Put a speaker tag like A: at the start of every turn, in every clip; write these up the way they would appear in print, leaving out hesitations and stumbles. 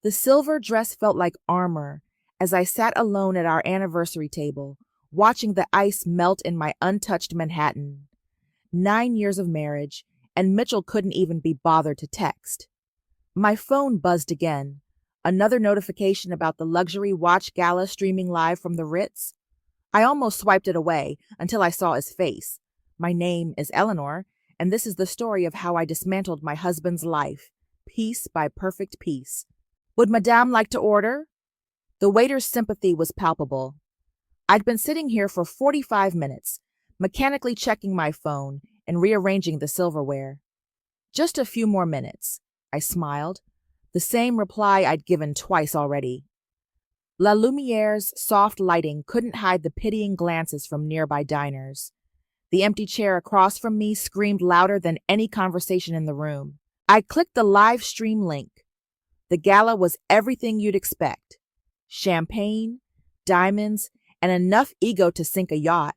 A: The silver dress felt like armor as I sat alone at our anniversary table, watching the ice melt in my untouched Manhattan. 9 years of marriage, and Mitchell couldn't even be bothered to text. My phone buzzed again. Another notification about the luxury watch gala streaming live from the Ritz. I almost swiped it away until I saw his face. My name is Eleanor, and this is the story of how I dismantled my husband's life, piece by perfect piece. Would Madame like to order? The waiter's sympathy was palpable. I'd been sitting here for 45 minutes, mechanically checking my phone and rearranging the silverware. Just a few more minutes, I smiled, the same reply I'd given twice already. La Lumiere's soft lighting couldn't hide the pitying glances from nearby diners. The empty chair across from me screamed louder than any conversation in the room. I clicked the live stream link. The gala was everything you'd expect. Champagne, diamonds, and enough ego to sink a yacht.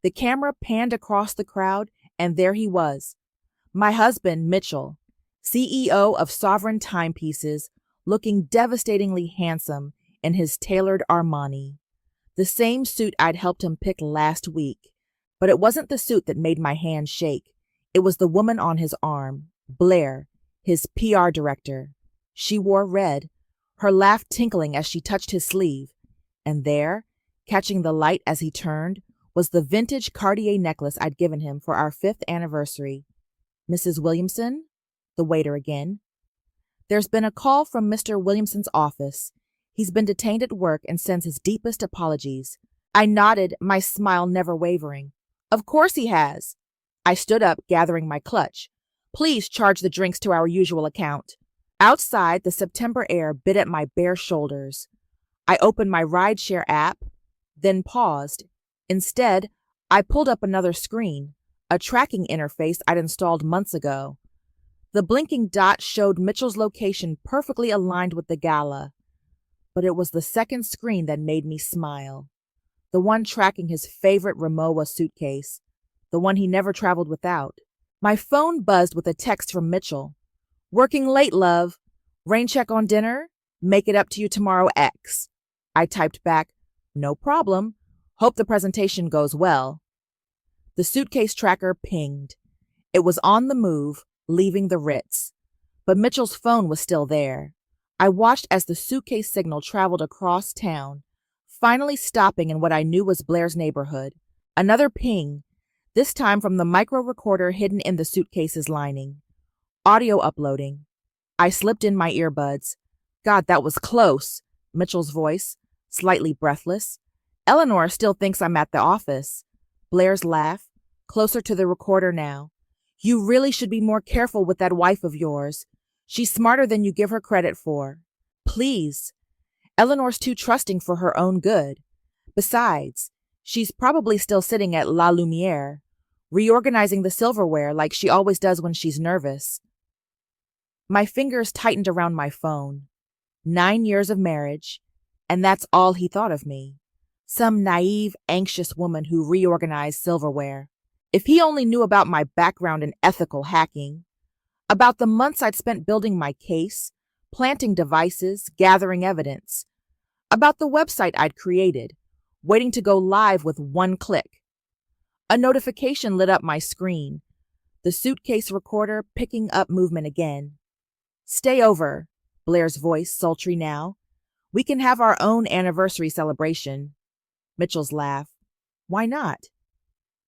A: The camera panned across the crowd, and there he was. My husband, Mitchell, CEO of Sovereign Timepieces, looking devastatingly handsome in his tailored Armani. The same suit I'd helped him pick last week. But it wasn't the suit that made my hand shake. It was the woman on his arm, Blair, his PR director. She wore red, her laugh tinkling as she touched his sleeve. And there, catching the light as he turned, was the vintage Cartier necklace I'd given him for our 5th anniversary. Mrs. Williamson? The waiter again. There's been a call from Mr. Williamson's office. He's been detained at work and sends his deepest apologies. I nodded, my smile never wavering. Of course he has. I stood up, gathering my clutch. Please charge the drinks to our usual account. Outside, the September air bit at my bare shoulders. I opened my rideshare app, then paused. Instead, I pulled up another screen, a tracking interface I'd installed months ago. The blinking dot showed Mitchell's location perfectly aligned with the gala. But it was the second screen that made me smile. The one tracking his favorite Rimowa suitcase, the one he never traveled without. My phone buzzed with a text from Mitchell. Working late, love. Rain check on dinner? Make it up to you tomorrow, X. I typed back, no problem. Hope the presentation goes well. The suitcase tracker pinged. It was on the move, leaving the Ritz. But Mitchell's phone was still there. I watched as the suitcase signal traveled across town, finally stopping in what I knew was Blair's neighborhood. Another ping, this time from the micro recorder hidden in the suitcase's lining. Audio uploading. I slipped in my earbuds. God, that was close. Mitchell's voice, slightly breathless. Eleanor still thinks I'm at the office. Blair's laugh, closer to the recorder now. You really should be more careful with that wife of yours. She's smarter than you give her credit for. Please. Eleanor's too trusting for her own good. Besides, she's probably still sitting at La Lumiere, reorganizing the silverware like she always does when she's nervous. My fingers tightened around my phone. 9 years of marriage, and that's all he thought of me. Some naive, anxious woman who reorganized silverware. If he only knew about my background in ethical hacking, about the months I'd spent building my case, planting devices, gathering evidence, about the website I'd created, waiting to go live with one click. A notification lit up my screen, the suitcase recorder picking up movement again. Stay over, Blair's voice sultry now. We can have our own anniversary celebration. Mitchell's laugh. Why not?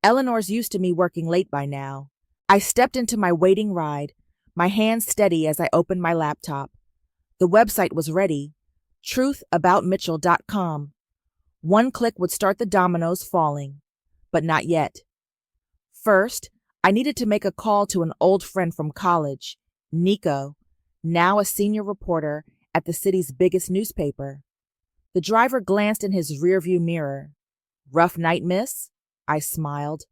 A: Eleanor's used to me working late by now. I stepped into my waiting ride, my hands steady as I opened my laptop. The website was ready, truthaboutmitchell.com. One click would start the dominoes falling, but not yet. First, I needed to make a call to an old friend from college, Nico, now a senior reporter at the city's biggest newspaper. The driver glanced in his rearview mirror. Rough night, miss? I smiled,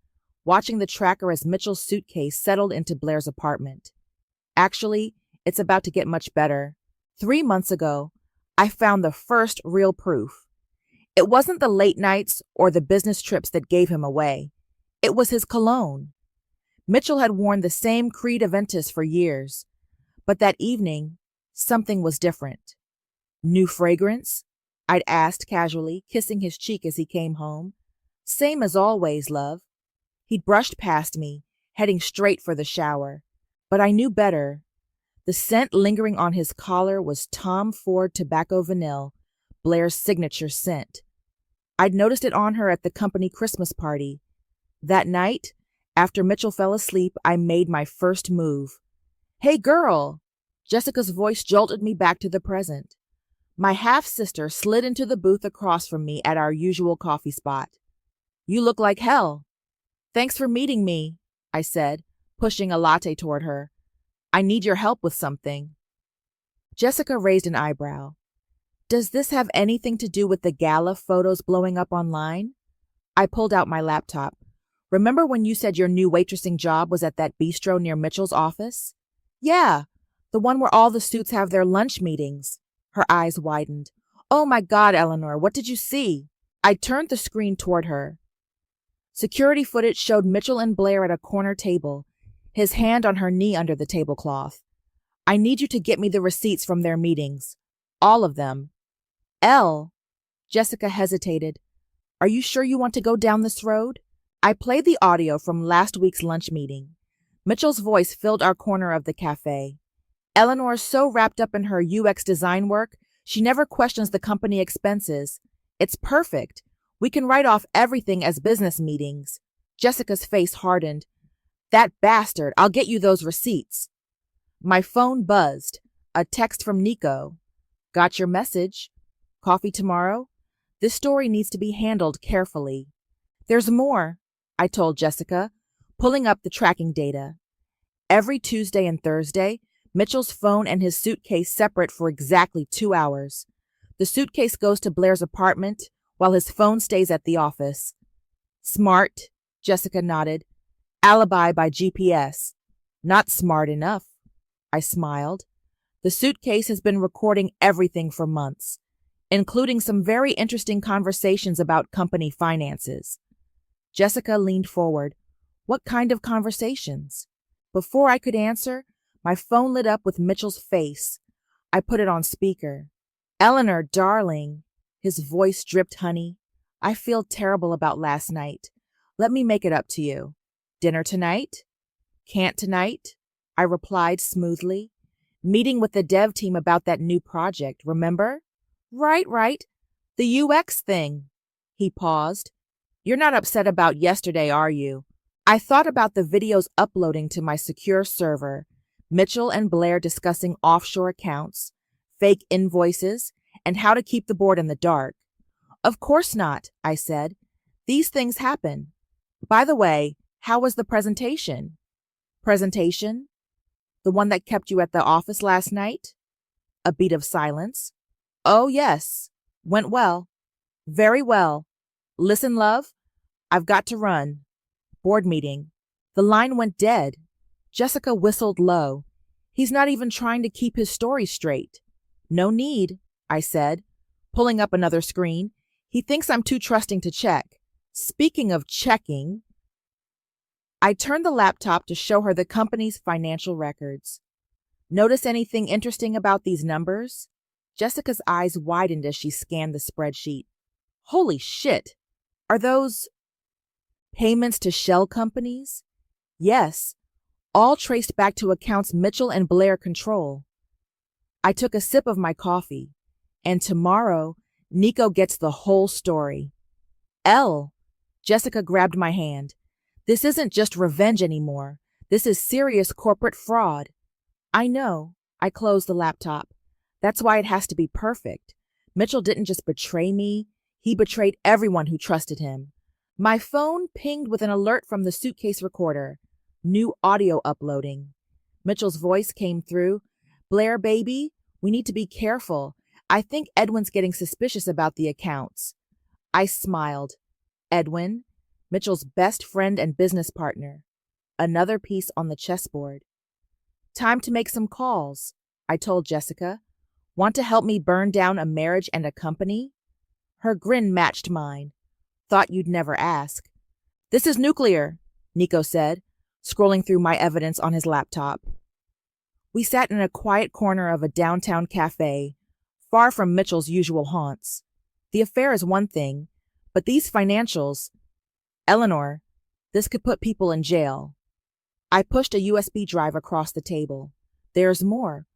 A: watching the tracker as Mitchell's suitcase settled into Blair's apartment. Actually, it's about to get much better. 3 months ago, I found the first real proof. It wasn't the late nights or the business trips that gave him away. It was his cologne. Mitchell had worn the same Creed Aventus for years, but that evening, something was different. New fragrance? I'd asked casually, kissing his cheek as he came home. Same as always, love. He'd brushed past me, heading straight for the shower. But I knew better. The scent lingering on his collar was Tom Ford Tobacco Vanille, Blair's signature scent. I'd noticed it on her at the company Christmas party. That night, after Mitchell fell asleep, I made my first move. Hey, girl! Jessica's voice jolted me back to the present. My half-sister slid into the booth across from me at our usual coffee spot. You look like hell. Thanks for meeting me, I said, pushing a latte toward her. I need your help with something. Jessica raised an eyebrow. Does this have anything to do with the gala photos blowing up online? I pulled out my laptop. Remember when you said your new waitressing job was at that bistro near Mitchell's office? Yeah, the one where all the suits have their lunch meetings. Her eyes widened. Oh my God, Eleanor, what did you see? I turned the screen toward her. Security footage showed Mitchell and Blair at a corner table, his hand on her knee under the tablecloth. I need you to get me the receipts from their meetings. All of them. Jessica hesitated. Are you sure you want to go down this road? I played the audio from last week's lunch meeting. Mitchell's voice filled our corner of the cafe. Eleanor's so wrapped up in her UX design work, she never questions the company expenses. It's perfect. We can write off everything as business meetings. Jessica's face hardened. That bastard, I'll get you those receipts. My phone buzzed. A text from Nico. Got your message. Coffee tomorrow? This story needs to be handled carefully. There's more, I told Jessica, pulling up the tracking data. Every Tuesday and Thursday, Mitchell's phone and his suitcase separate for exactly 2 hours. The suitcase goes to Blair's apartment, while his phone stays at the office. Smart, Jessica nodded. Alibi by GPS. Not smart enough. I smiled. The suitcase has been recording everything for months, including some very interesting conversations about company finances. Jessica leaned forward. What kind of conversations? Before I could answer, my phone lit up with Mitchell's face. I put it on speaker. Eleanor, darling. His voice dripped honey. I feel terrible about last night. Let me make it up to you. Dinner tonight? Can't tonight? I replied smoothly. Meeting with the dev team about that new project, remember? Right. The UX thing. He paused. You're not upset about yesterday, are you? I thought about the videos uploading to my secure server, Mitchell and Blair discussing offshore accounts, fake invoices, and how to keep the board in the dark. Of course not, I said. These things happen. By the way, how was the presentation? Presentation? The one that kept you at the office last night? A beat of silence. Oh, yes. Went well. Very well. Listen, love, I've got to run. Board meeting. The line went dead. Jessica whistled low. He's not even trying to keep his story straight. No need, I said, pulling up another screen. He thinks I'm too trusting to check. Speaking of checking, I turned the laptop to show her the company's financial records. Notice anything interesting about these numbers? Jessica's eyes widened as she scanned the spreadsheet. Holy shit! Are those payments to shell companies? Yes, all traced back to accounts Mitchell and Blair control. I took a sip of my coffee, and tomorrow, Nico gets the whole story. Jessica grabbed my hand. This isn't just revenge anymore. This is serious corporate fraud. I know. I closed the laptop. That's why it has to be perfect. Mitchell didn't just betray me. He betrayed everyone who trusted him. My phone pinged with an alert from the suitcase recorder. New audio uploading. Mitchell's voice came through. Blair, baby, we need to be careful. I think Edwin's getting suspicious about the accounts. I smiled. Edwin, Mitchell's best friend and business partner. Another piece on the chessboard. Time to make some calls, I told Jessica. Want to help me burn down a marriage and a company? Her grin matched mine. Thought you'd never ask. This is nuclear, Nico said, scrolling through my evidence on his laptop. We sat in a quiet corner of a downtown cafe, far from Mitchell's usual haunts. The affair is one thing, but these financials… Eleanor, this could put people in jail. I pushed a USB drive across the table. There's more.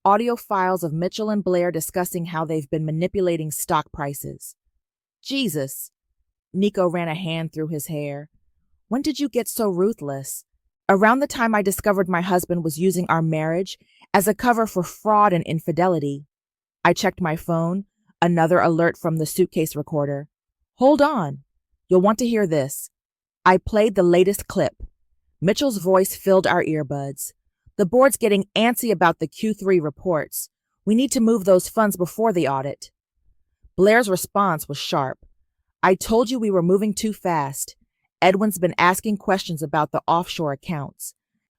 A: Audio files of Mitchell and Blair discussing how they've been manipulating stock prices. Jesus. Nico ran a hand through his hair. When did you get so ruthless? Around the time I discovered my husband was using our marriage as a cover for fraud and infidelity. I checked my phone, another alert from the suitcase recorder. Hold on. You'll want to hear this. I played the latest clip. Mitchell's voice filled our earbuds. The board's getting antsy about the Q3 reports. We need to move those funds before the audit. Blair's response was sharp. I told you we were moving too fast. Edwin's been asking questions about the offshore accounts.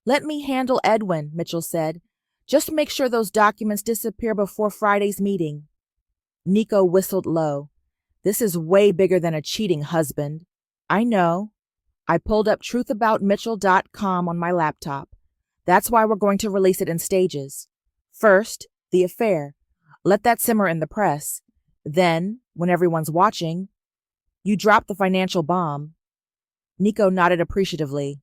A: Let me handle Edwin, Mitchell said. Just make sure those documents disappear before Friday's meeting. Nico whistled low. This is way bigger than a cheating husband. I know. I pulled up truthaboutmitchell.com on my laptop. That's why we're going to release it in stages. First, the affair. Let that simmer in the press. Then, when everyone's watching, you drop the financial bomb. Nico nodded appreciatively.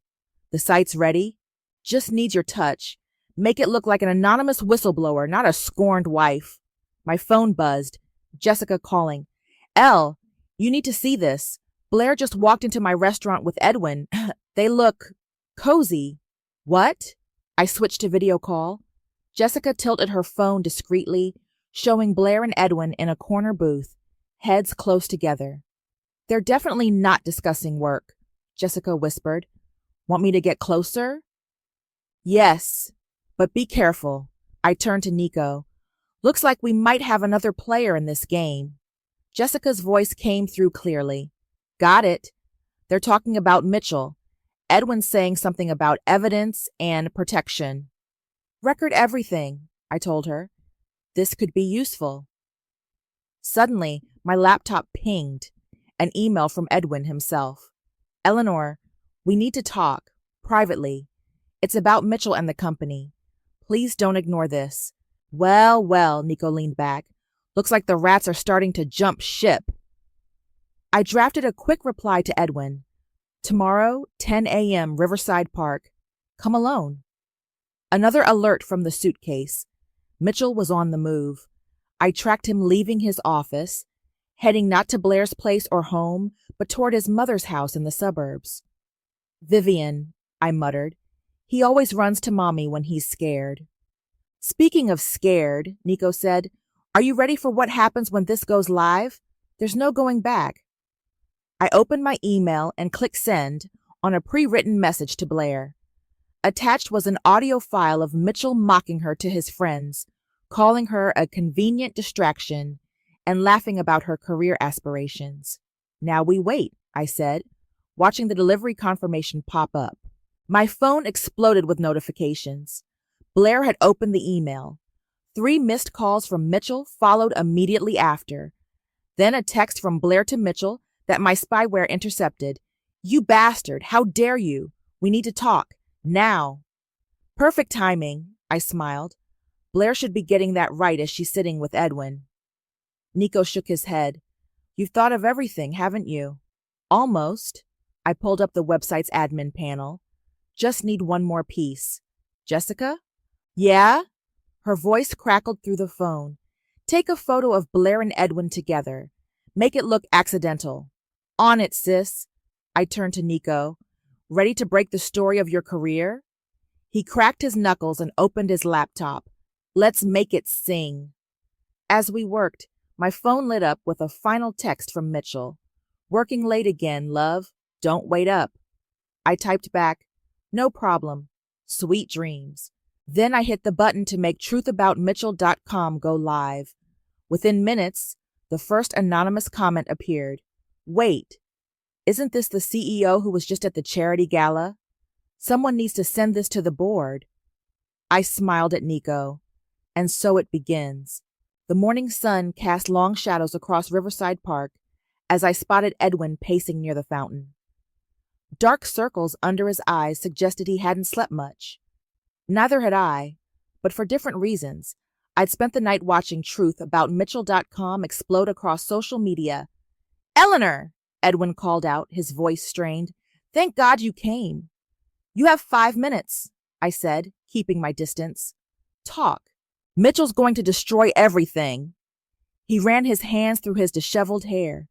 A: The site's ready? Just needs your touch. Make it look like an anonymous whistleblower, not a scorned wife. My phone buzzed. Jessica calling. Elle, you need to see this. Blair just walked into my restaurant with Edwin. They look cozy. What? I switched to video call. Jessica tilted her phone discreetly, showing Blair and Edwin in a corner booth, heads close together. They're definitely not discussing work, Jessica whispered. Want me to get closer? Yes, but be careful. I turned to Nico. Looks like we might have another player in this game. Jessica's voice came through clearly. Got it. They're talking about Mitchell. Edwin's saying something about evidence and protection. Record everything, I told her. This could be useful. Suddenly, my laptop pinged. An email from Edwin himself. Eleanor, we need to talk, privately. It's about Mitchell and the company. Please don't ignore this. Well, Nico leaned back. Looks like the rats are starting to jump ship. I drafted a quick reply to Edwin. Tomorrow, 10 a.m., Riverside Park. Come alone. Another alert from the suitcase. Mitchell was on the move. I tracked him leaving his office, heading not to Blair's place or home, but toward his mother's house in the suburbs. Vivian, I muttered. He always runs to Mommy when he's scared. Speaking of scared, Nico said, are you ready for what happens when this goes live? There's no going back. I opened my email and clicked send on a pre-written message to Blair. Attached was an audio file of Mitchell mocking her to his friends, calling her a convenient distraction, and laughing about her career aspirations. Now we wait, I said, watching the delivery confirmation pop up. My phone exploded with notifications. Blair had opened the email. 3 missed calls from Mitchell followed immediately after. Then a text from Blair to Mitchell that my spyware intercepted. You bastard, how dare you? We need to talk. Now. Perfect timing, I smiled. Blair should be getting that right as she's sitting with Edwin. Nico shook his head. You've thought of everything, haven't you? Almost. I pulled up the website's admin panel. Just need one more piece. Jessica? Yeah? Her voice crackled through the phone. Take a photo of Blair and Edwin together. Make it look accidental. On it, sis. I turned to Nico. Ready to break the story of your career? He cracked his knuckles and opened his laptop. Let's make it sing. As we worked, my phone lit up with a final text from Mitchell. Working late again, love. Don't wait up. I typed back, no problem. Sweet dreams. Then I hit the button to make truthaboutmitchell.com go live. Within minutes, the first anonymous comment appeared. Wait, isn't this the CEO who was just at the charity gala? Someone needs to send this to the board. I smiled at Nico. And so it begins. The morning sun cast long shadows across Riverside Park as I spotted Edwin pacing near the fountain. Dark circles under his eyes suggested he hadn't slept much. Neither had I, but for different reasons. I'd spent the night watching truth about Mitchell.com explode across social media. "Eleanor!" Edwin called out, his voice strained. "Thank God you came." "You have 5 minutes," I said, keeping my distance. "Talk." "Mitchell's going to destroy everything." He ran his hands through his disheveled hair.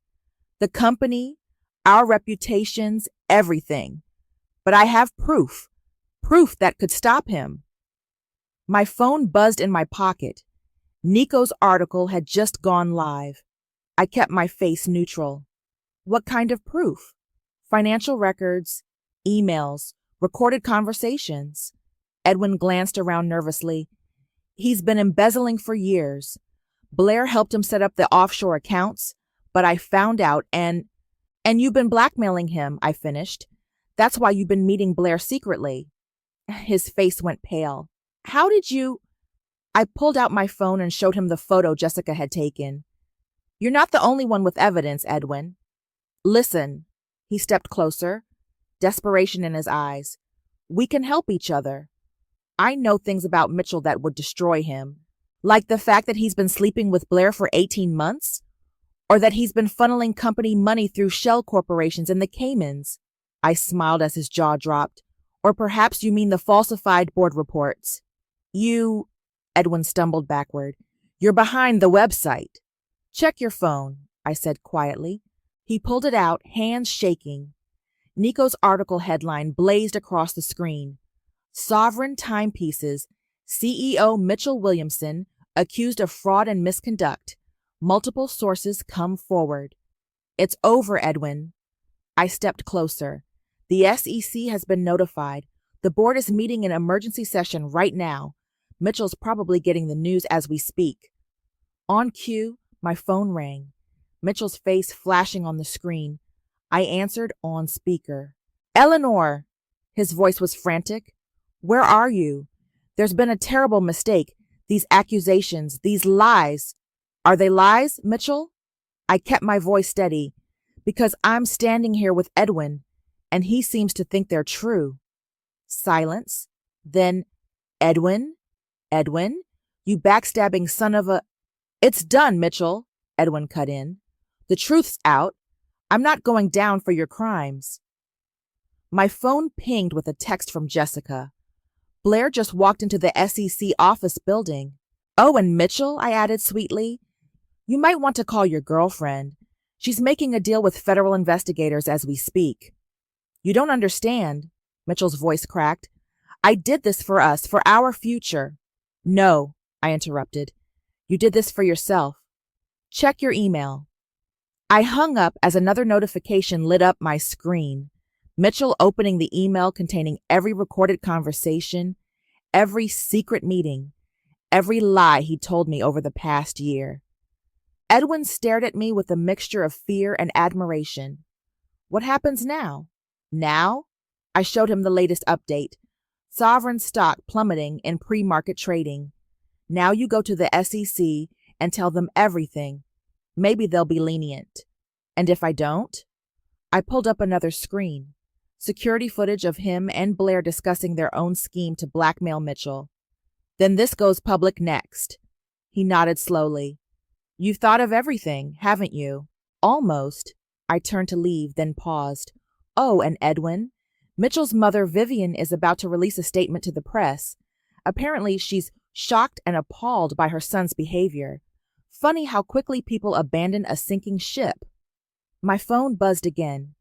A: "The company, our reputations, everything. But I have proof. Proof that could stop him." My phone buzzed in my pocket. Nico's article had just gone live. I kept my face neutral. "What kind of proof?" "Financial records, emails, recorded conversations." Edwin glanced around nervously. "He's been embezzling for years. Blair helped him set up the offshore accounts, but I found out and you've been blackmailing him," I finished. "That's why you've been meeting Blair secretly." His face went pale. "How did you—" I pulled out my phone and showed him the photo Jessica had taken. "You're not the only one with evidence, Edwin. Listen." He stepped closer, desperation in his eyes. "We can help each other. I know things about Mitchell that would destroy him, like the fact that he's been sleeping with Blair for 18 months, or that he's been funneling company money through shell corporations in the Caymans." I smiled as his jaw dropped. "Or perhaps you mean the falsified board reports." "You—" Edwin stumbled backward. "You're behind the website." "Check your phone," I said quietly. He pulled it out, hands shaking. Nico's article headline blazed across the screen. "Sovereign Timepieces, CEO Mitchell Williamson accused of fraud and misconduct. Multiple sources come forward." "It's over, Edwin." I stepped closer. "The SEC has been notified. The board is meeting in emergency session right now. Mitchell's probably getting the news as we speak." On cue, my phone rang. Mitchell's face flashing on the screen. I answered on speaker. "Eleanor!" His voice was frantic. "Where are you? There's been a terrible mistake. These accusations, these lies. Are they lies, Mitchell?" I kept my voice steady. "Because I'm standing here with Edwin, and he seems to think they're true." Silence. Then, "Edwin? Edwin? You backstabbing son of a—" "It's done, Mitchell," Edwin cut in. "The truth's out. I'm not going down for your crimes." My phone pinged with a text from Jessica. "Blair just walked into the SEC office building." "Oh, and Mitchell," I added sweetly, "you might want to call your girlfriend. She's making a deal with federal investigators as we speak." "You don't understand." Mitchell's voice cracked. "I did this for us, for our future." "No," I interrupted. "You did this for yourself. Check your email." I hung up as another notification lit up my screen. Mitchell opening the email containing every recorded conversation, every secret meeting, every lie he told me over the past year. Edwin stared at me with a mixture of fear and admiration. "What happens now?" "Now?" I showed him the latest update. Sovereign stock plummeting in pre-market trading. "Now you go to the SEC and tell them everything. Maybe they'll be lenient." "And if I don't?" I pulled up another screen. Security footage of him and Blair discussing their own scheme to blackmail Mitchell. "Then this goes public next." He nodded slowly. "You've thought of everything, haven't you?" "Almost." I turned to leave, then paused. "Oh, and Edwin, Mitchell's mother, Vivian, is about to release a statement to the press. Apparently, she's shocked and appalled by her son's behavior. Funny how quickly people abandon a sinking ship." My phone buzzed again.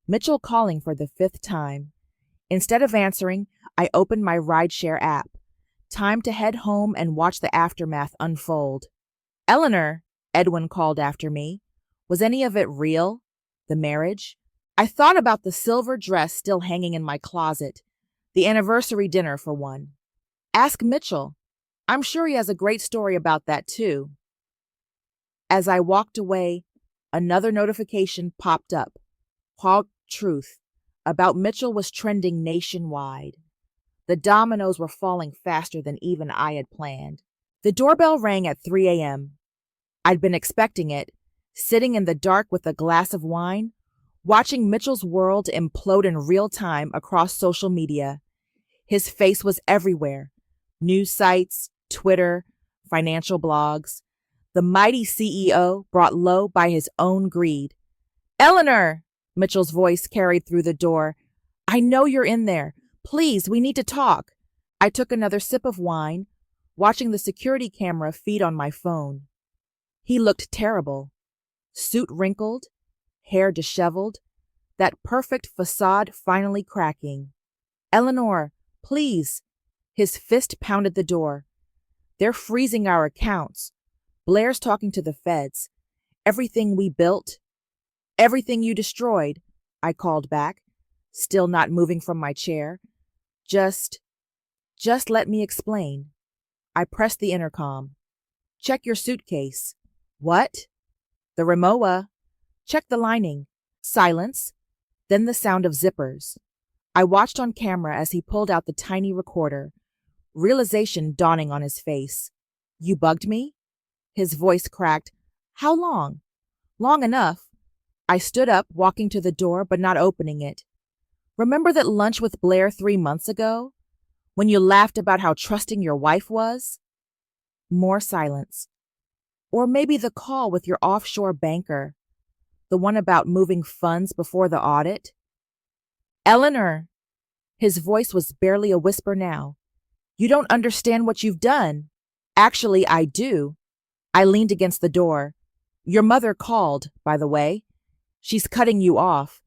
A: Mitchell calling for the 5th time. Instead of answering, I opened my rideshare app. Time to head home and watch the aftermath unfold. "Eleanor," Edwin called after me. "Was any of it real? The marriage?" I thought about the silver dress still hanging in my closet. The anniversary dinner, for one. "Ask Mitchell. I'm sure he has a great story about that, too." As I walked away, another notification popped up. Hog Truth about Mitchell was trending nationwide. The dominoes were falling faster than even I had planned. The doorbell rang at 3 a.m. I'd been expecting it, sitting in the dark with a glass of wine, watching Mitchell's world implode in real time across social media. His face was everywhere. News sites, Twitter, financial blogs. The mighty CEO brought low by his own greed. Eleanor! Mitchell's voice carried through the door. I know you're in there. Please, we need to talk. I took another sip of wine, watching the security camera feed on my phone. He looked terrible. Suit wrinkled, hair disheveled, that perfect facade finally cracking. Eleanor, please. His fist pounded the door. They're freezing our accounts. Blair's talking to the feds. Everything we built, everything you destroyed, I called back, still not moving from my chair. Just let me explain. I pressed the intercom. Check your suitcase. What? The Rimowa. Check the lining. Silence. Then the sound of zippers. I watched on camera as he pulled out the tiny recorder, realization dawning on his face. You bugged me? His voice cracked. How long? Long enough. I stood up, walking to the door but not opening it. Remember that lunch with Blair 3 months ago? When you laughed about how trusting your wife was? More silence. Or maybe the call with your offshore banker. The one about moving funds before the audit? Eleanor! His voice was barely a whisper now. You don't understand what you've done. Actually, I do. I leaned against the door. Your mother called, by the way. She's cutting you off.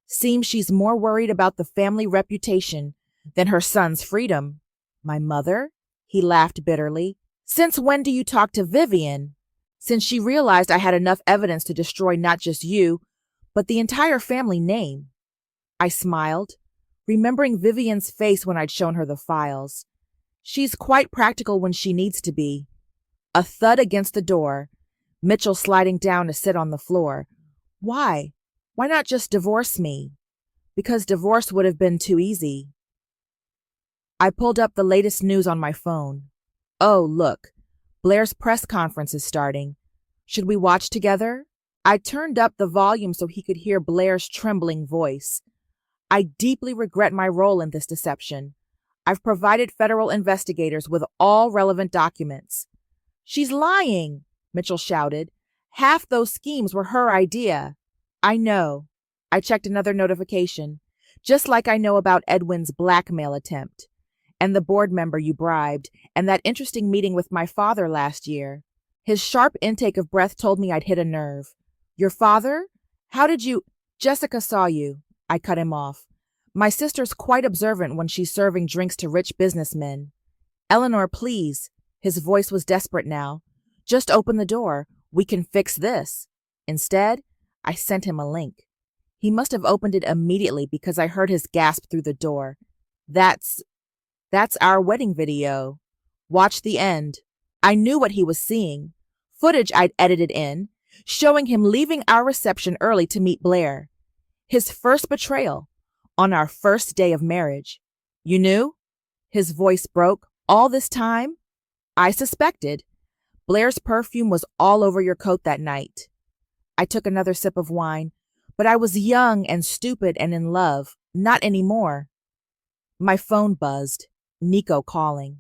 A: Seems she's more worried about the family reputation than her son's freedom. My mother? He laughed bitterly. Since when do you talk to Vivian? Since she realized I had enough evidence to destroy not just you, but the entire family name. I smiled, remembering Vivian's face when I'd shown her the files. She's quite practical when she needs to be. A thud against the door, Mitchell sliding down to sit on the floor. Why? Why not just divorce me? Because divorce would have been too easy. I pulled up the latest news on my phone. Oh, look. Blair's press conference is starting. Should we watch together? I turned up the volume so he could hear Blair's trembling voice. I deeply regret my role in this deception. I've provided federal investigators with all relevant documents. She's lying, Mitchell shouted. Half those schemes were her idea. I know. I checked another notification, just like I know about Edwin's blackmail attempt, and the board member you bribed, and that interesting meeting with my father last year. His sharp intake of breath told me I'd hit a nerve. Your father? How did you— Jessica saw you. I cut him off. My sister's quite observant when she's serving drinks to rich businessmen. Eleanor, please. His voice was desperate now. Just open the door. We can fix this. Instead, I sent him a link. He must have opened it immediately because I heard his gasp through the door. That's our wedding video. Watch the end. I knew what he was seeing. Footage I'd edited in, showing him leaving our reception early to meet Blair. His first betrayal, on our first day of marriage. You knew? His voice broke. All this time? I suspected. Blair's perfume was all over your coat that night. I took another sip of wine, but I was young and stupid and in love. Not anymore. My phone buzzed. Nico calling.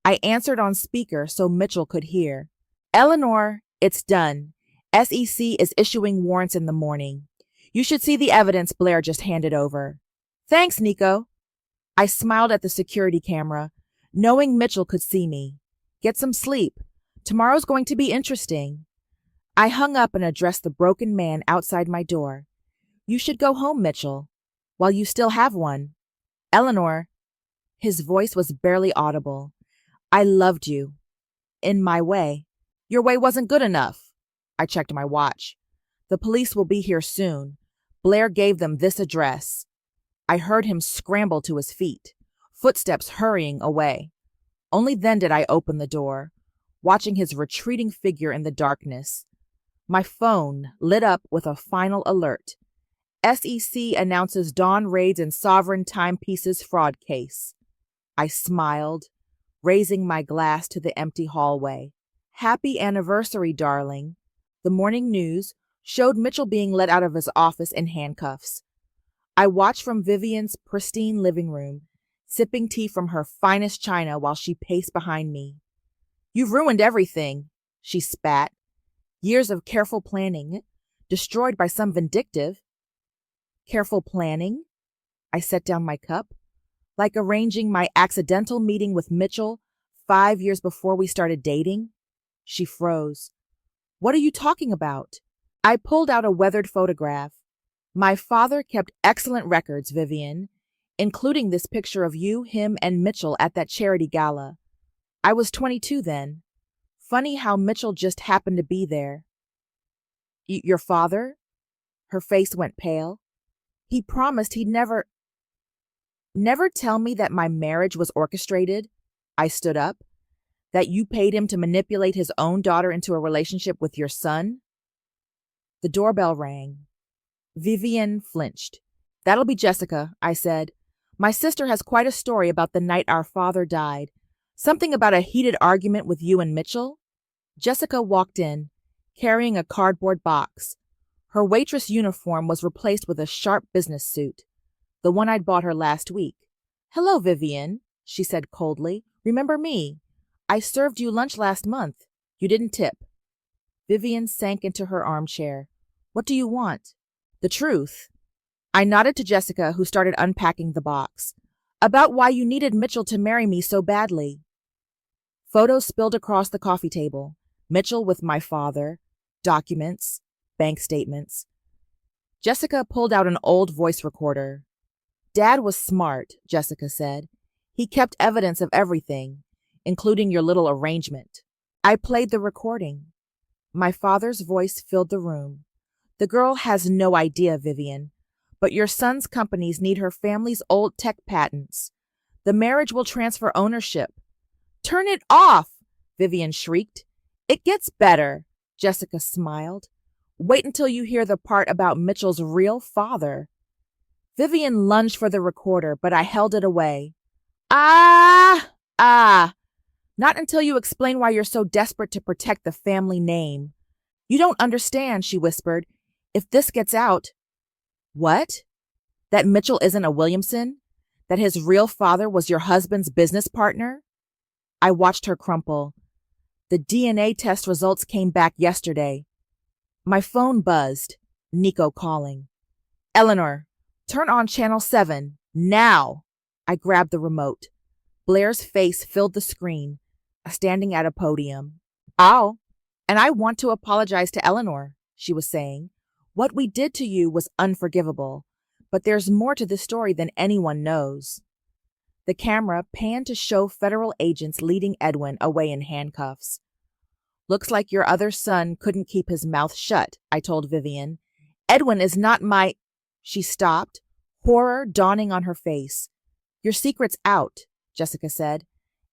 A: I answered on speaker so Mitchell could hear. Eleanor, it's done. SEC is issuing warrants in the morning. You should see the evidence Blair just handed over. Thanks, Nico. I smiled at the security camera, knowing Mitchell could see me. Get some sleep. Tomorrow's going to be interesting. I hung up and addressed the broken man outside my door. You should go home, Mitchell, while you still have one. Eleanor. His voice was barely audible. I loved you. In my way. Your way wasn't good enough. I checked my watch. The police will be here soon. Blair gave them this address. I heard him scramble to his feet, footsteps hurrying away. Only then did I open the door, watching his retreating figure in the darkness. My phone lit up with a final alert. SEC announces dawn raids in Sovereign Timepieces fraud case. I smiled, raising my glass to the empty hallway. Happy anniversary, darling. The morning news showed Mitchell being let out of his office in handcuffs. I watched from Vivian's pristine living room, sipping tea from her finest china while she paced behind me. You've ruined everything, she spat. Years of careful planning, destroyed by some vindictive. Careful planning? I set down my cup. Like arranging my accidental meeting with Mitchell 5 years before we started dating? She froze. What are you talking about? I pulled out a weathered photograph. My father kept excellent records, Vivian, including this picture of you, him, and Mitchell at that charity gala. I was 22 then. Funny how Mitchell just happened to be there. Your father? Her face went pale. He promised he'd never tell me that my marriage was orchestrated. I stood up. That you paid him to manipulate his own daughter into a relationship with your son? The doorbell rang. Vivian flinched. That'll be Jessica, I said. My sister has quite a story about the night our father died. Something about a heated argument with you and Mitchell? Jessica walked in, carrying a cardboard box. Her waitress uniform was replaced with a sharp business suit, the one I'd bought her last week. Hello, Vivian, she said coldly. Remember me? I served you lunch last month. You didn't tip. Vivian sank into her armchair. What do you want? The truth. I nodded to Jessica, who started unpacking the box. About why you needed Mitchell to marry me so badly. Photos spilled across the coffee table. Mitchell with my father, documents, bank statements. Jessica pulled out an old voice recorder. Dad was smart, Jessica said. He kept evidence of everything, including your little arrangement. I played the recording. My father's voice filled the room. The girl has no idea, Vivian, but your son's companies need her family's old tech patents. The marriage will transfer ownership. Turn it off, Vivian shrieked. It gets better, Jessica smiled. Wait until you hear the part about Mitchell's real father. Vivian lunged for the recorder, but I held it away. Ah! Not until you explain why you're so desperate to protect the family name. You don't understand, she whispered. If this gets out... What? That Mitchell isn't a Williamson? That his real father was your husband's business partner? I watched her crumple. The DNA test results came back yesterday. My phone buzzed. Nico calling. Eleanor, turn on channel 7. Now! I grabbed the remote. Blair's face filled the screen, standing at a podium. And I want to apologize to Eleanor, she was saying. What we did to you was unforgivable, but there's more to the story than anyone knows. The camera panned to show federal agents leading Edwin away in handcuffs. Looks like your other son couldn't keep his mouth shut, I told Vivian. Edwin is not my... She stopped, horror dawning on her face. Your secret's out, Jessica said.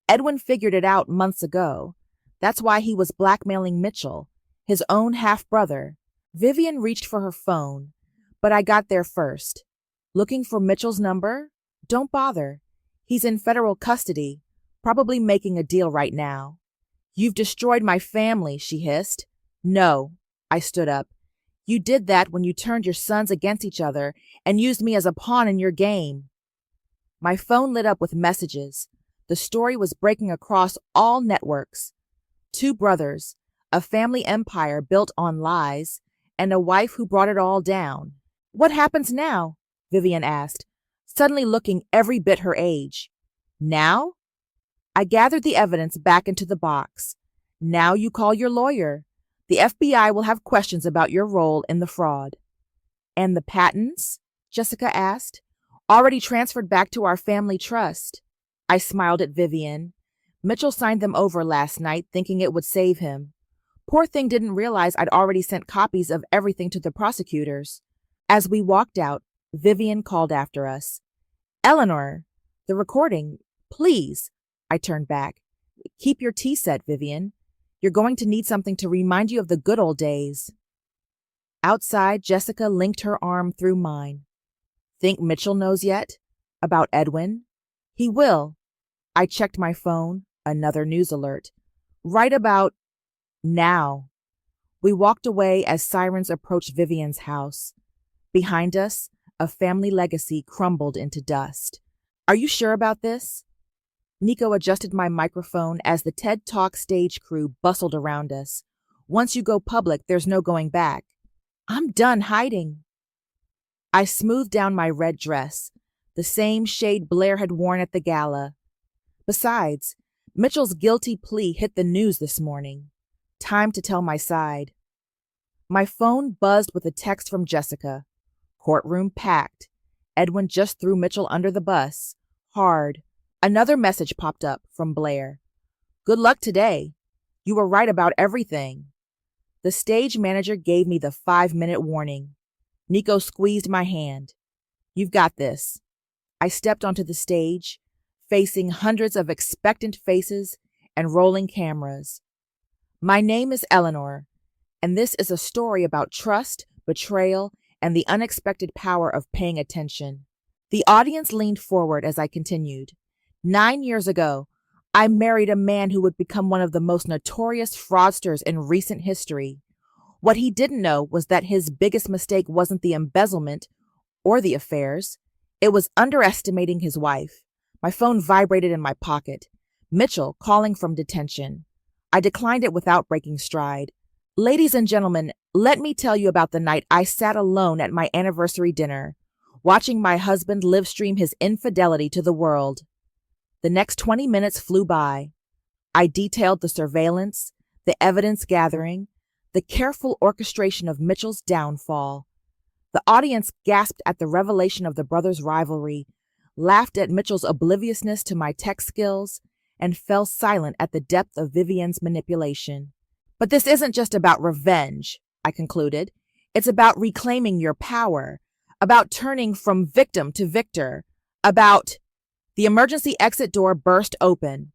A: Edwin figured it out months ago. That's why he was blackmailing Mitchell, his own half-brother. Vivian reached for her phone, but I got there first. Looking for Mitchell's number? Don't bother. He's in federal custody, probably making a deal right now. You've destroyed my family, she hissed. No, I stood up. You did that when you turned your sons against each other and used me as a pawn in your game. My phone lit up with messages. The story was breaking across all networks. 2 brothers, a family empire built on lies, and a wife who brought it all down. What happens now? Vivian asked, suddenly looking every bit her age. Now? I gathered the evidence back into the box. Now you call your lawyer. The FBI will have questions about your role in the fraud. And the patents? Jessica asked. Already transferred back to our family trust. I smiled at Vivian. Mitchell signed them over last night, thinking it would save him. Poor thing didn't realize I'd already sent copies of everything to the prosecutors. As we walked out, Vivian called after us. Eleanor, the recording, please. I turned back. Keep your tea set, Vivian. You're going to need something to remind you of the good old days. Outside, Jessica linked her arm through mine. Think Mitchell knows yet? About Edwin? He will. I checked my phone. Another news alert. Right about now. We walked away as sirens approached Vivian's house. Behind us, a family legacy crumbled into dust. Are you sure about this? Nico adjusted my microphone as the TED Talk stage crew bustled around us. Once you go public, there's no going back. I'm done hiding. I smoothed down my red dress, the same shade Blair had worn at the gala. Besides, Mitchell's guilty plea hit the news this morning. Time to tell my side. My phone buzzed with a text from Jessica. Courtroom packed. Edwin just threw Mitchell under the bus. Hard. Another message popped up from Blair. Good luck today. You were right about everything. The stage manager gave me the 5-minute warning. Nico squeezed my hand. You've got this. I stepped onto the stage, facing hundreds of expectant faces and rolling cameras. My name is Eleanor, and this is a story about trust, betrayal, and the unexpected power of paying attention. The audience leaned forward as I continued. 9 years ago, I married a man who would become one of the most notorious fraudsters in recent history. What he didn't know was that his biggest mistake wasn't the embezzlement or the affairs. It was underestimating his wife. My phone vibrated in my pocket. Mitchell calling from detention. I declined it without breaking stride. Ladies and gentlemen, let me tell you about the night I sat alone at my anniversary dinner, watching my husband live stream his infidelity to the world. The next 20 minutes flew by. I detailed the surveillance, the evidence gathering, the careful orchestration of Mitchell's downfall. The audience gasped at the revelation of the brothers' rivalry, laughed at Mitchell's obliviousness to my tech skills, and fell silent at the depth of Vivian's manipulation. But this isn't just about revenge, I concluded. It's about reclaiming your power, about turning from victim to victor, about... The emergency exit door burst open.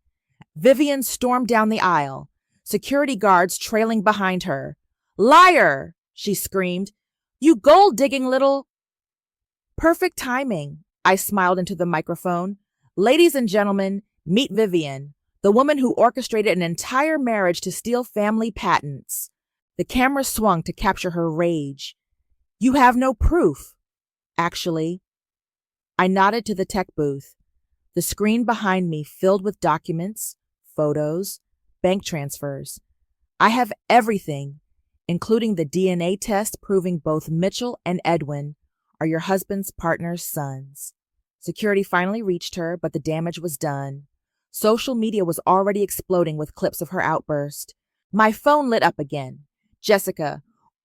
A: Vivian stormed down the aisle, security guards trailing behind her. Liar, she screamed. You gold-digging little... Perfect timing, I smiled into the microphone. Ladies and gentlemen, meet Vivian, the woman who orchestrated an entire marriage to steal family patents. The camera swung to capture her rage. You have no proof. Actually, I nodded to the tech booth. The screen behind me filled with documents, photos, bank transfers. I have everything, including the DNA test proving both Mitchell and Edwin are your husband's partner's sons. Security finally reached her, but the damage was done. Social media was already exploding with clips of her outburst. My phone lit up again. Jessica,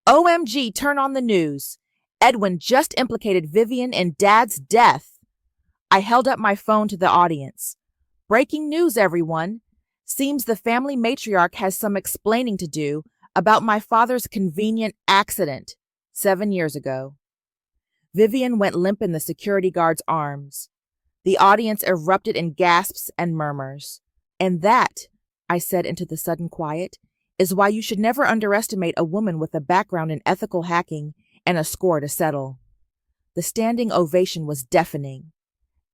A: OMG, turn on the news. Edwin just implicated Vivian in Dad's death. I held up my phone to the audience. Breaking news, everyone. Seems the family matriarch has some explaining to do about my father's convenient accident 7 years ago. Vivian went limp in the security guard's arms. The audience erupted in gasps and murmurs. And that, I said into the sudden quiet, is why you should never underestimate a woman with a background in ethical hacking and a score to settle. The standing ovation was deafening.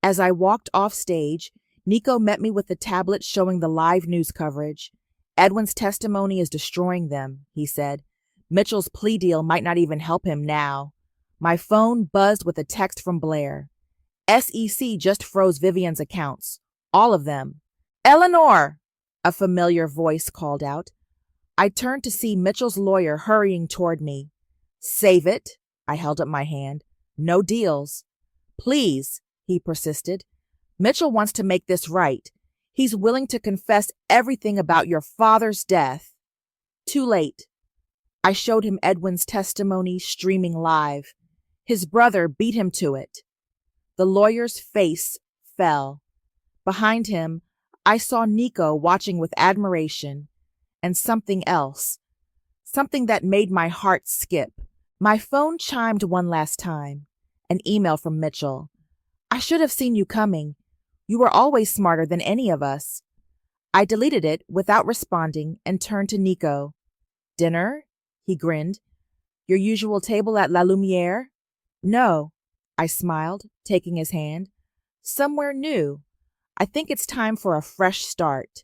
A: As I walked off stage, Nico met me with the tablet showing the live news coverage. Edwin's testimony is destroying them, he said. Mitchell's plea deal might not even help him now. My phone buzzed with a text from Blair. SEC just froze Vivian's accounts. All of them. Eleanor! A familiar voice called out. I turned to see Mitchell's lawyer hurrying toward me. Save it, I held up my hand. No deals. Please, he persisted. Mitchell wants to make this right. He's willing to confess everything about your father's death. Too late. I showed him Edwin's testimony streaming live. His brother beat him to it. The lawyer's face fell. Behind him, I saw Nico watching with admiration, and something else. Something that made my heart skip. My phone chimed one last time. An email from Mitchell. I should have seen you coming. You were always smarter than any of us. I deleted it without responding and turned to Nico. Dinner? He grinned. Your usual table at La Lumiere? No, I smiled, taking his hand. Somewhere new. I think it's time for a fresh start.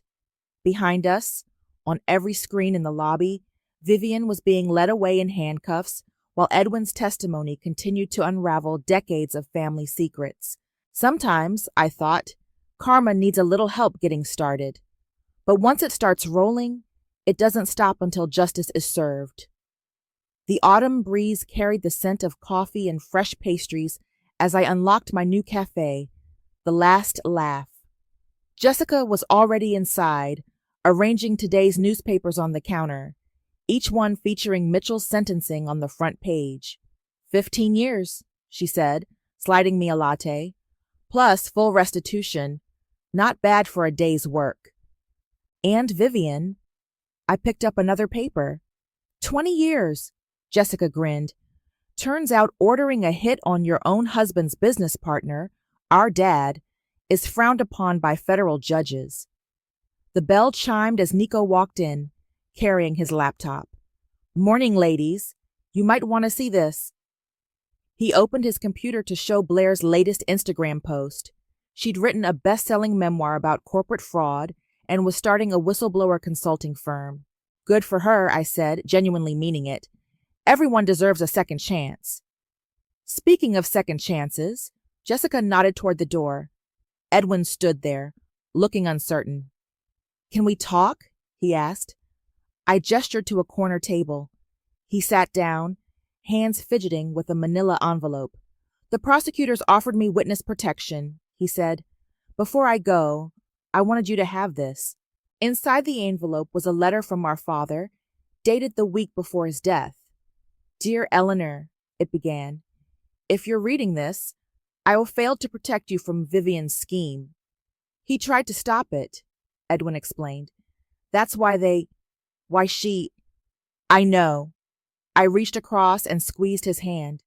A: Behind us, on every screen in the lobby, Vivian was being led away in handcuffs, while Edwin's testimony continued to unravel decades of family secrets. Sometimes, I thought, Karma needs a little help getting started. But once it starts rolling, it doesn't stop until justice is served. The autumn breeze carried the scent of coffee and fresh pastries as I unlocked my new cafe, The Last Laugh. Jessica was already inside, arranging today's newspapers on the counter, each one featuring Mitchell's sentencing on the front page. 15 years, she said, sliding me a latte, plus full restitution. Not bad for a day's work. And Vivian. I picked up another paper. 20 years, Jessica grinned. Turns out ordering a hit on your own husband's business partner, our dad, is frowned upon by federal judges. The bell chimed as Nico walked in, carrying his laptop. Morning, ladies. You might want to see this. He opened his computer to show Blair's latest Instagram post. She'd written a best-selling memoir about corporate fraud and was starting a whistleblower consulting firm. Good for her, I said, genuinely meaning it. Everyone deserves a second chance. Speaking of second chances, Jessica nodded toward the door. Edwin stood there, looking uncertain. Can we talk? He asked. I gestured to a corner table. He sat down, hands fidgeting with a manila envelope. The prosecutors offered me witness protection, he said. Before I go, I wanted you to have this. Inside the envelope was a letter from our father, dated the week before his death. Dear Eleanor, it began, if you're reading this, I will fail to protect you from Vivian's scheme. He tried to stop it, Edwin explained. That's why she... I know. I reached across and squeezed his hand.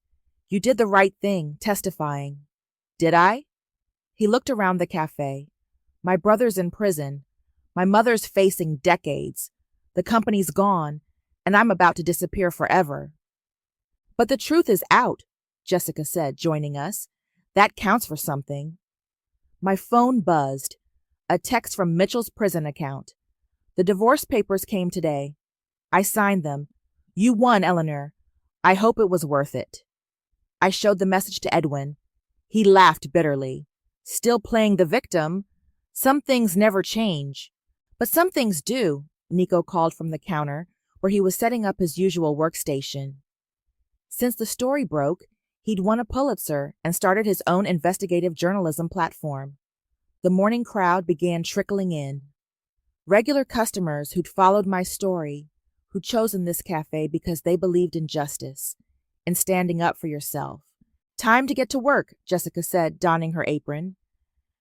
A: You did the right thing, testifying. Did I? He looked around the cafe. My brother's in prison. My mother's facing decades. The company's gone, and I'm about to disappear forever. But the truth is out, Jessica said, joining us. That counts for something. My phone buzzed. A text from Mitchell's prison account. The divorce papers came today. I signed them. You won, Eleanor. I hope it was worth it. I showed the message to Edwin. He laughed bitterly. Still playing the victim? Some things never change. But some things do, Nico called from the counter, where he was setting up his usual workstation. Since the story broke, he'd won a Pulitzer and started his own investigative journalism platform. The morning crowd began trickling in. Regular customers who'd followed my story, who'd chosen this cafe because they believed in justice, in standing up for yourself. Time to get to work, Jessica said, donning her apron.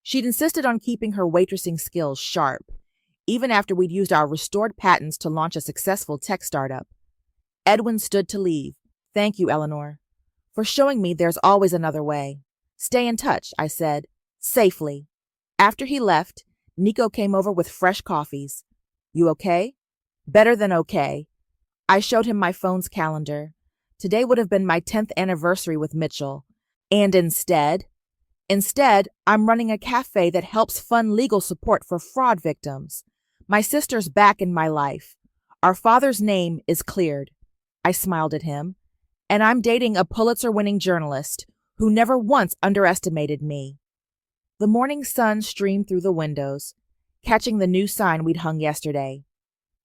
A: She'd insisted on keeping her waitressing skills sharp, even after we'd used our restored patents to launch a successful tech startup. Edwin stood to leave. Thank you, Eleanor, for showing me there's always another way. Stay in touch, I said, safely. After he left, Nico came over with fresh coffees. You okay? Better than okay. I showed him my phone's calendar. Today would have been my 10th anniversary with Mitchell. And instead, I'm running a cafe that helps fund legal support for fraud victims. My sister's back in my life. Our father's name is cleared. I smiled at him. And I'm dating a Pulitzer-winning journalist who never once underestimated me. The morning sun streamed through the windows, catching the new sign we'd hung yesterday.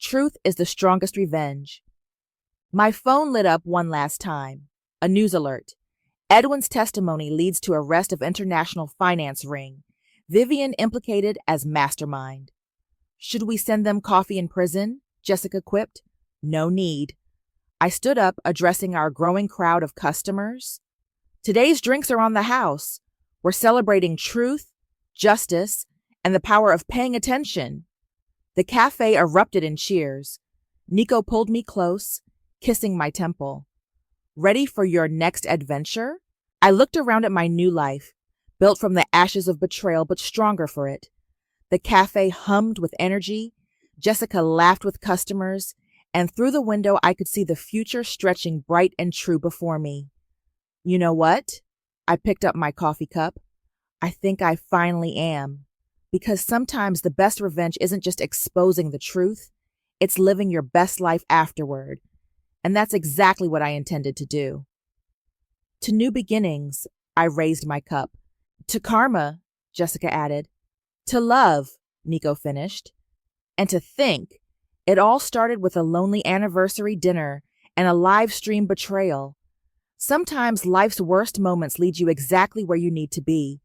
A: Truth is the strongest revenge. My phone lit up one last time. A news alert. Edwin's testimony leads to arrest of international finance ring. Vivian implicated as mastermind. Should we send them coffee in prison? Jessica quipped. No need. I stood up, addressing our growing crowd of customers. Today's drinks are on the house. We're celebrating truth, justice, and the power of paying attention. The cafe erupted in cheers. Nico pulled me close, kissing my temple. Ready for your next adventure? I looked around at my new life, built from the ashes of betrayal but stronger for it. The cafe hummed with energy. Jessica laughed with customers. And through the window, I could see the future stretching bright and true before me. You know what? I picked up my coffee cup. I think I finally am. Because sometimes the best revenge isn't just exposing the truth, it's living your best life afterward. And that's exactly what I intended to do. To new beginnings, I raised my cup. To karma, Jessica added. To love, Nico finished. And to think, it all started with a lonely anniversary dinner and a live stream betrayal. Sometimes life's worst moments lead you exactly where you need to be,